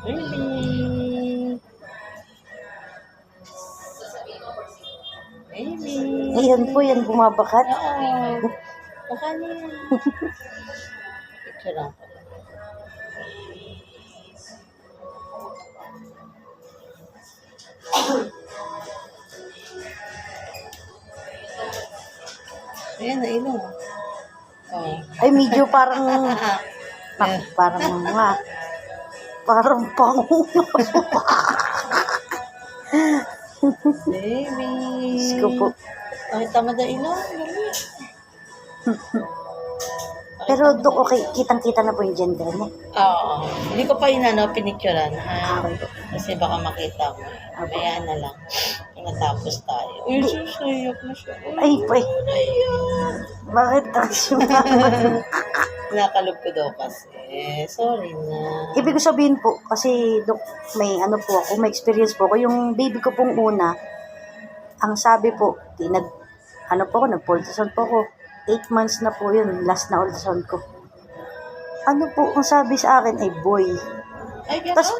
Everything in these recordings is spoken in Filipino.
Baby. Baby. Ayan po, yan bumabakat. Oo. Baka na yan. Picture lang po. Ayan, nainom. Oh. Ay, medyo parang, parang pangunga. Baby. Isko po. Ay, tama na inom. Pero okay, kitang-kita na po yung gender niya. Oo. Hindi ko pa pinicturean, ha? Okay po. Kasi baka makita mo. Mamaya na lang. Natapos tayo. Uy, susayak na siya. Ay, po bakit action? Nakalog ko daw kasi. Sorry na. Ibig ko sabihin po, kasi Dok, may may experience po ako. Yung baby ko pong una, ang sabi po, nag-ultrasound po ako. 8 months na po yun, last na ultrasound ko. Ano po, ang sabi sa akin ay boy. Ay, Tapos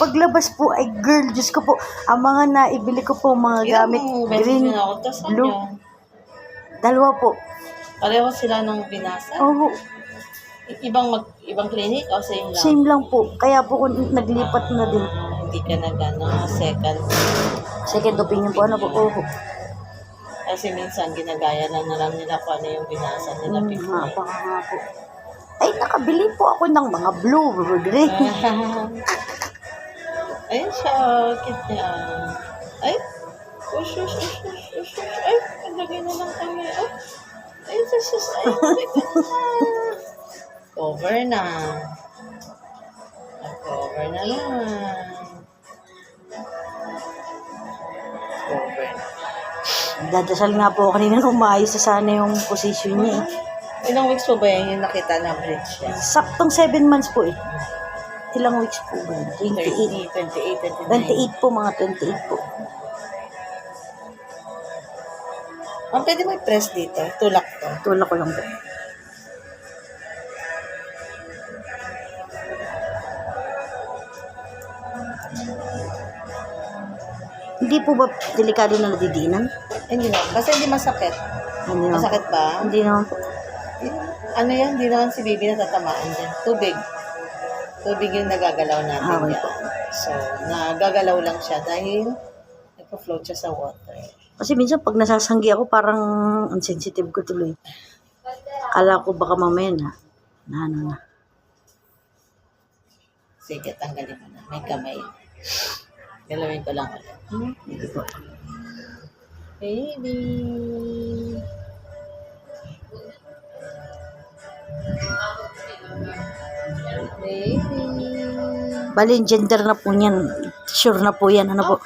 paglabas po ay girl. Diyos ko po, ang mga naibili ko po, mga gamit, green, blue. Dalawa po. Pareho sila nung binasa? Oo, Ibang clinic o same lang? same lang po. Kaya po kung naglipat na din. Hindi ka Second opinion po, ano po. Oo. Kasi minsan ginagaya na lang nila kung ano yung binasa nila before. Nga po. Ay, nakabili po ako ng mga blue, green. Ayun siya, cute niya. Ay, ush. Ay, nalagay na lang kami. Ay, sus. Ay, cover na. Cover na naman. Cover na. Dadasal nga po kanina nung maayos na sana yung position niya eh. Ilang weeks po ba yung nakita na bridge niya? Saktong 7 months po eh. Ilang weeks po ba? 28. 28, 29. 28 po, mga 28 po. Pwede mo i-press dito. Tulak to. Tulak ko lang po. Hindi po ba delikado na nadidiinan? Hindi na. Basta hindi masakit. Hindi naman. Masakit ba? Hindi naman po. Ano yan? Hindi naman si baby na tatamaan dyan. Tubig. Tubig yung nagagalaw natin Okay yan. po. So, nagagalaw lang siya dahil nagpa-float siya sa water. Kasi minsan pag nasasanggi ako, parang unsensitive ko tuloy. Akala ko baka mamaya na ano na. Sige, tanggalin mo na. May kamay. Galawin ko lang ulit. Hindi po. Baby. Baby. Bali, gender na po niyan. Sure na po yan. Ano po?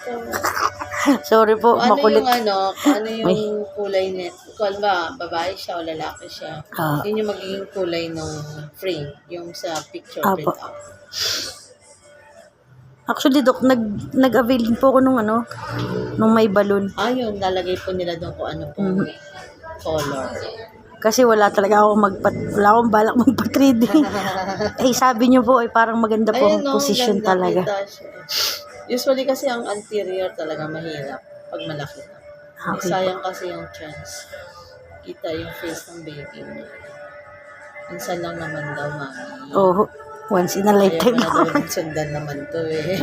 Sorry po, Kung makulit. kung ano yung kulay net. Kung ba, babae siya o lalaki siya. Yun yung magiging kulay ng frame. Yung sa picture Apo. print out. Actually, Dok, nag-avail din po ako nung may balloon. Yun, lalagay po nila doon kung ano pong color. Kasi wala talaga ako wala akong balak magpa-3D. Eh, sabi niyo po, parang maganda po ang position ganda, talaga. kita siya. Usually kasi ang anterior talaga mahirap pag malaki na. Okay. Sayang kasi yung chance. Kita yung face ng baby mo. Minsan lang naman daw, mami. Oh, once in a lifetime. Ayaw mo na daw sundan naman to eh.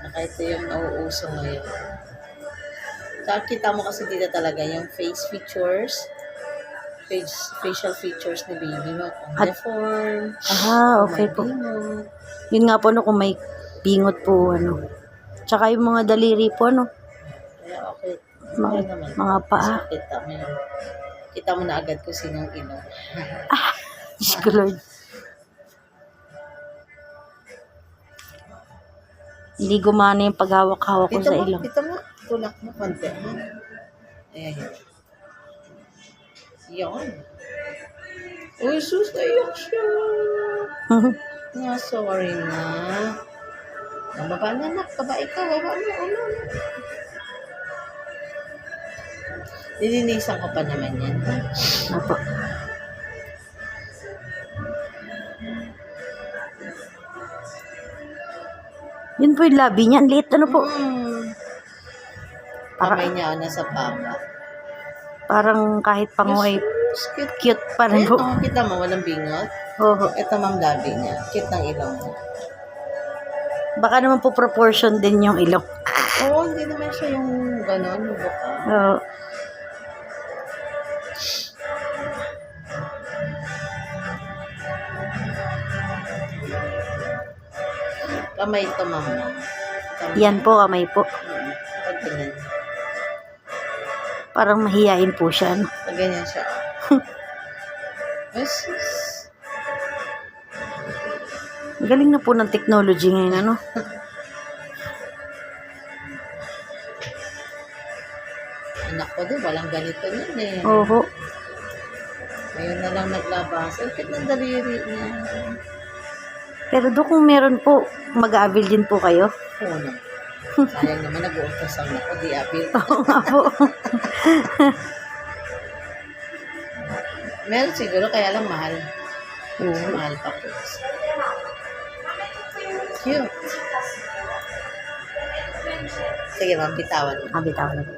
Saka ito yung nauuso ngayon. Saka kita mo kasi dito talaga yung face features, facial features ni baby mo. Kung deform, Okay po. bingot. Yun nga po, kung may bingot po, Tsaka yung mga daliri po, Kaya okay. Mga paa. So, kita mo na agad kung sinong ino. Diyos ko, Lord. Hindi gumana yung paghawak-hawak ko sa ilong. Dito mo, tulak mo konti. Ayan. Yan. Uy, sus, naiyak siya. Sorry na. Baba na, nak. Baba ikaw. Baba mo. Nilinisan ko pa naman yan. Apo. Yun po yung labi niya. Ang liit, ano po? Kamay niya nasa papa. Parang kahit panguhay, Cute. cute pa rin Ayan, po. kita mo, walang bingot. Oo. Ito ma'am labi niya. Cute ng ilong niya. Baka naman po proportion din yung ilong. Oo, hindi naman siya yung gano'n, yung buka. Oo. Kamay ito ma'am. Kamay. Yan po, kamay po. Pag ganyan. Parang mahihain po siya. Ano? Pag ganyan siya. Yes. Galing na po ng technology ngayon, ano? Anak ko din, walang ganito nun eh. Oo. Ngayon na lang naglabas. Ang cute ng daliri niya. Pero do kung meron po, mag-a-avail din po kayo. Oo na. Sayang naman nag-ultrasound ako, di appeal. Oo nga po. Meron siguro, kaya lang mahal. Oo. Mahal pa po. Cute. Sige ma'am, bitawan mo. Bitaw na po.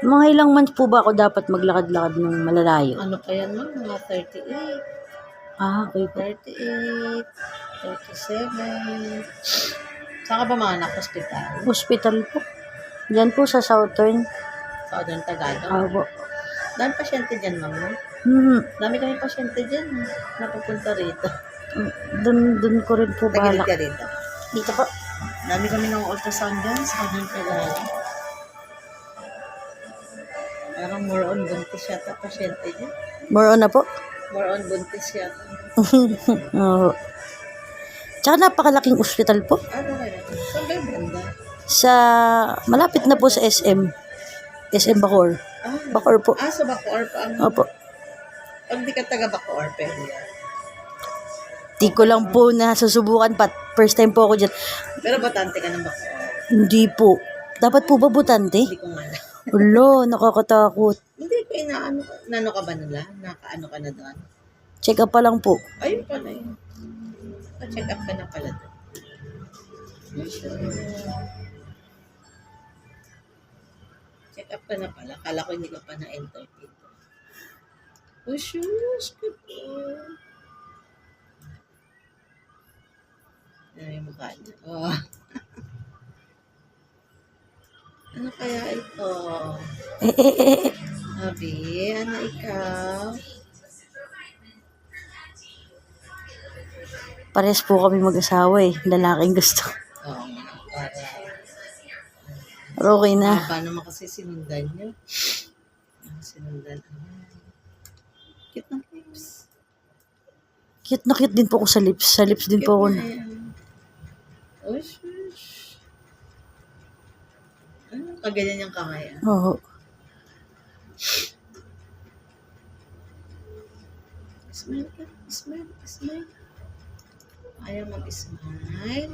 Mga ilang months po ba ako dapat maglakad-lakad ng malalayo? Ano pa yan ma'am? Mga 38. Okay po. 38. 37. Saan ka ba mga anak hospital? Hospital po. Diyan po sa Southern. Southern Tagalog. Po. Dami pasyente dyan ma'am. No? Dami kami pasyente dyan. Napupunta rito. Dun ko rin po Tagilid balak. ka rito. Dito po. Dami kami ng ultrasound dyan. Southern Tagalog. Parang more on buntis yata pasyente dyan. More on na po. More on buntis yata. Oo. Tsaka napakalaking hospital po. Ano kaya? Saan ba yung banda? Sa, malapit na po sa SM. SM Bacoor. Bacoor po. Sa Bacoor pa. Opo. Pag di ka taga Bacoor, pwede yan. Di ko lang po na susubukan pa. First time po ako dyan. Pero batante ka ng Bacoor. Hindi po. Dapat po ba butante? Hindi ko nga alam. Ulo, nakakatakot. Hindi ko inaano. Nano ka ba nila? Nakaano ka na doon? Check up pa lang po. Ayun pala yun. Pa-check up ka na pala doon. Check up ka na pala. Kala ko hindi ka pa na-enter dito. Oh, shoes. Good boy. Ano yung mukha niya? Oh. Ano kaya ito? Abi, ano ikaw? Pares po kami mag-asawa eh. Lalaking gusto. Oo, para. Pero okay na. Paano naman kasi sinundan niyo? Sinundan. Cute ng lips. Cute na cute din po ako sa lips. Sa lips din po ako. Oh, shush. Ano, kaganyan yung kamay. Oo. Smile ka. Smile. Smile. Ayaw mag-smile.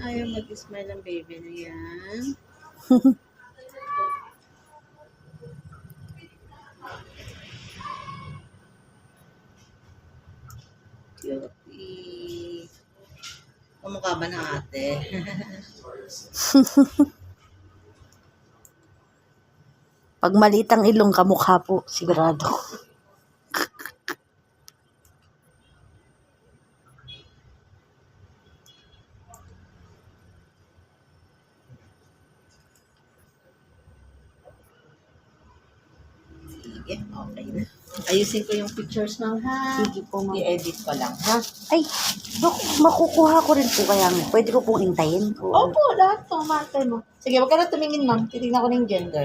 Ayaw mag-smile ang baby na yan. Cutie. Kumukha ba ng ate? Pag maliit ang ilong, kamukha po. Sigurado. Sige, okay na. Ayusin ko yung pictures ma'am ha. Sige po, ma'am. I-edit ko lang ha. Ay, Dok, makukuha ko rin po kaya nga. Pwede ko pong intayin. Opo, lahat to. Matay mo. Sige, wag ka na tumingin ma'am. Titignan ko ng gender.